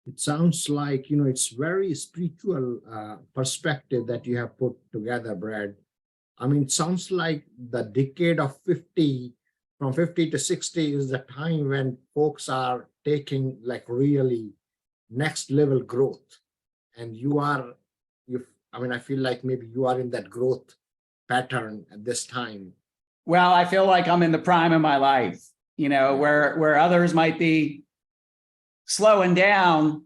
It sounds like, you know, it's very spiritual perspective that you have put together, Brad. I mean, it sounds like the decade of 50, from 50 to 60 is the time when folks are taking like really next level growth. And I mean, I feel like maybe you are in that growth pattern at this time. Well, I feel like I'm in the prime of my life, you know, where others might be slowing down,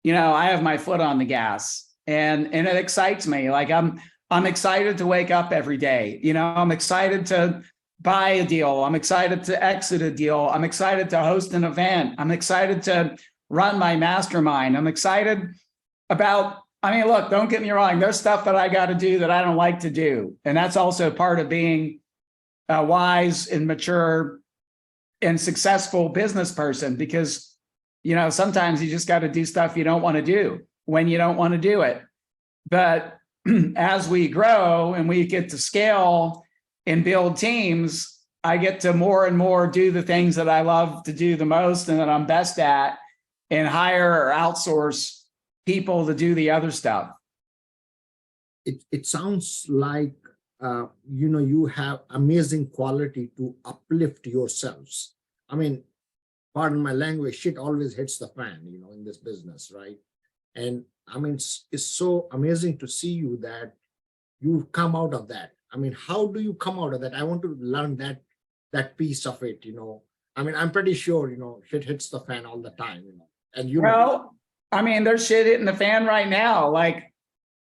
you know, I have my foot on the gas, and it excites me. Like I'm excited to wake up every day. You know, I'm excited to buy a deal. I'm excited to exit a deal. I'm excited to host an event. I'm excited to run my mastermind. I'm excited about, I mean, look, don't get me wrong. There's stuff that I got to do that I don't like to do. And that's also part of being a wise and mature and successful business person, because, you know, sometimes you just got to do stuff you don't want to do when you don't want to do it. But as we grow and we get to scale and build teams, I get to more and more do the things that I love to do the most and that I'm best at, and hire or outsource people to do the other stuff. It sounds like, you know, you have amazing quality to uplift yourselves. I mean, pardon my language, shit always hits the fan, you know, in this business, right? And I mean, it's so amazing to see you that you've come out of that. I mean, how do you come out of that? I want to learn that piece of it, you know. I mean, I'm pretty sure, you know, shit hits the fan all the time, you know. And you know, I mean, there's shit hitting the fan right now. Like,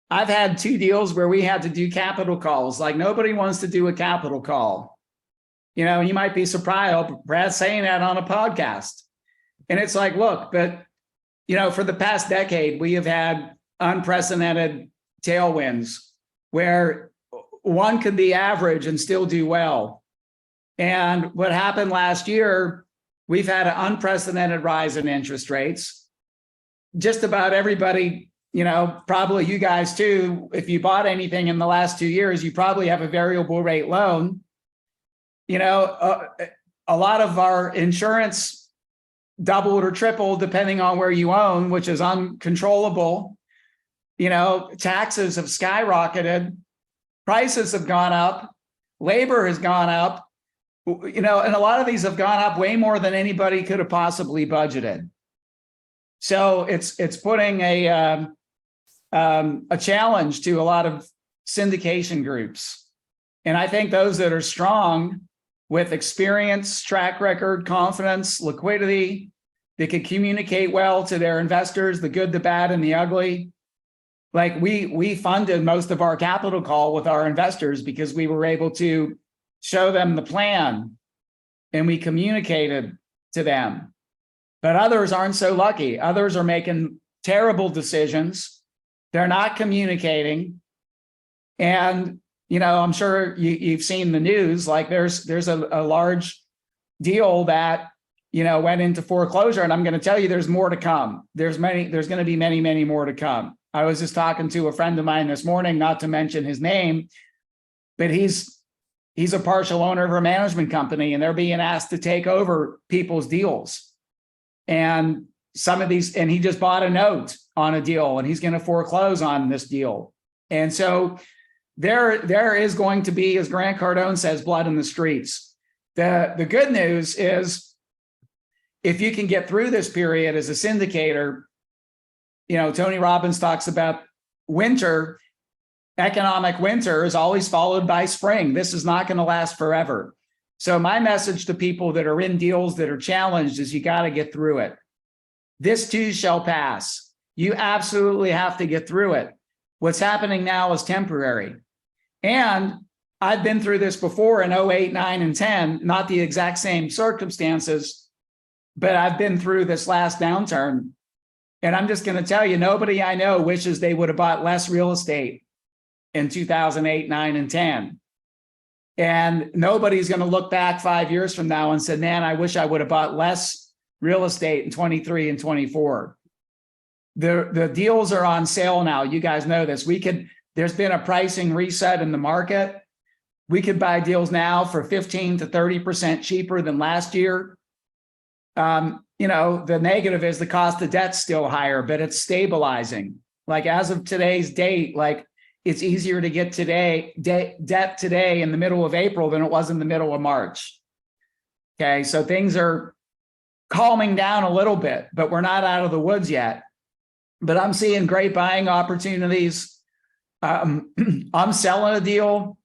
I've had 2 deals where we had to do capital calls. Like, nobody wants to do a capital call. You know, you might be surprised, Brad's saying that on a podcast. And it's like, look, but, you know, for the past decade, we have had unprecedented tailwinds where one could be average and still do well. And what happened last year, we've had an unprecedented rise in interest rates. Just about everybody, you know, probably you guys too, if you bought anything in the last 2 years, you probably have a variable rate loan. You know, a lot of our insurance doubled or tripled depending on where you own, which is uncontrollable. You know, taxes have skyrocketed, prices have gone up, labor has gone up, you know, and a lot of these have gone up way more than anybody could have possibly budgeted. So it's putting a challenge to a lot of syndication groups. And I think those that are strong with experience, track record, confidence, liquidity, they can communicate well to their investors, the good, the bad, and the ugly. Like we funded most of our capital call with our investors because we were able to show them the plan and we communicated to them. But others aren't so lucky. Others are making terrible decisions. They're not communicating. And, you know, I'm sure you've seen the news, like there's a large deal that, you know, went into foreclosure. And I'm going to tell you, there's more to come. There's going to be many, many more to come. I was just talking to a friend of mine this morning, not to mention his name, but he's a partial owner of a management company, and they're being asked to take over people's deals. And some of these, and he just bought a note on a deal and he's going to foreclose on this deal. And so there is going to be, as Grant Cardone says, blood in the streets. The good news is, if you can get through this period as a syndicator, you know, Tony Robbins talks about winter, economic winter is always followed by spring. This is not going to last forever. So my message to people that are in deals that are challenged is you got to get through it. This too shall pass. You absolutely have to get through it. What's happening now is temporary. And I've been through this before in 08, 9, and 10, not the exact same circumstances, but I've been through this last downturn. And I'm just going to tell you, nobody I know wishes they would have bought less real estate in 2008, 9, and 10. And nobody's going to look back 5 years from now and say, man, I wish I would have bought less real estate in 23 and 24. The deals are on sale now. You guys know this. There's been a pricing reset in the market. We could buy deals now for 15 to 30% cheaper than last year. The negative is the cost of debt's still higher, but it's stabilizing. Like as of today's date, like it's easier to get debt today in the middle of April than it was in the middle of March. Okay, so things are calming down a little bit, but we're not out of the woods yet. But I'm seeing great buying opportunities. I'm selling a deal.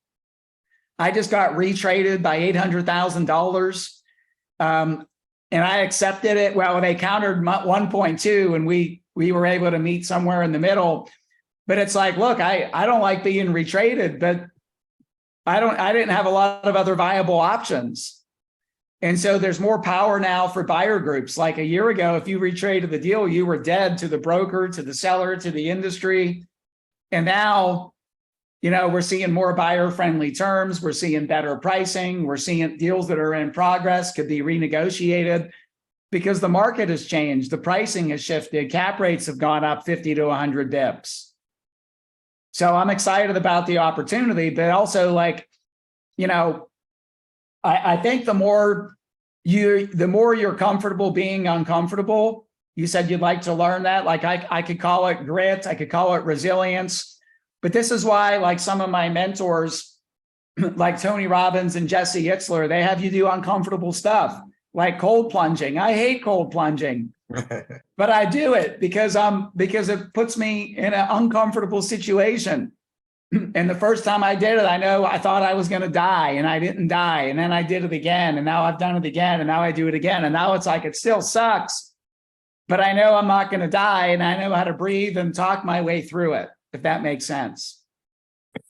I just got retraded by $800,000. And I accepted it. Well, they countered 1.2 and we were able to meet somewhere in the middle. But it's like, look, I don't like being retraded, but I didn't have a lot of other viable options. And so there's more power now for buyer groups. Like a year ago, if you retraded the deal, you were dead to the broker, to the seller, to the industry. And now, we're seeing more buyer-friendly terms. We're seeing better pricing. We're seeing deals that are in progress could be renegotiated because the market has changed. The pricing has shifted. Cap rates have gone up 50 to 100 bips. So I'm excited about the opportunity, but also I think the more you're comfortable being uncomfortable, you said you'd like to learn that. Like I could call it grit, I could call it resilience. But this is why, like some of my mentors, like Tony Robbins and Jesse Itzler, they have you do uncomfortable stuff, like cold plunging. I hate cold plunging, but I do it because it puts me in an uncomfortable situation. And the first time I did it, I thought I was going to die and I didn't die. And then I did it again. And now I've done it again. And now I do it again. And now it's like, it still sucks, but I know I'm not going to die. And I know how to breathe and talk my way through it, if that makes sense.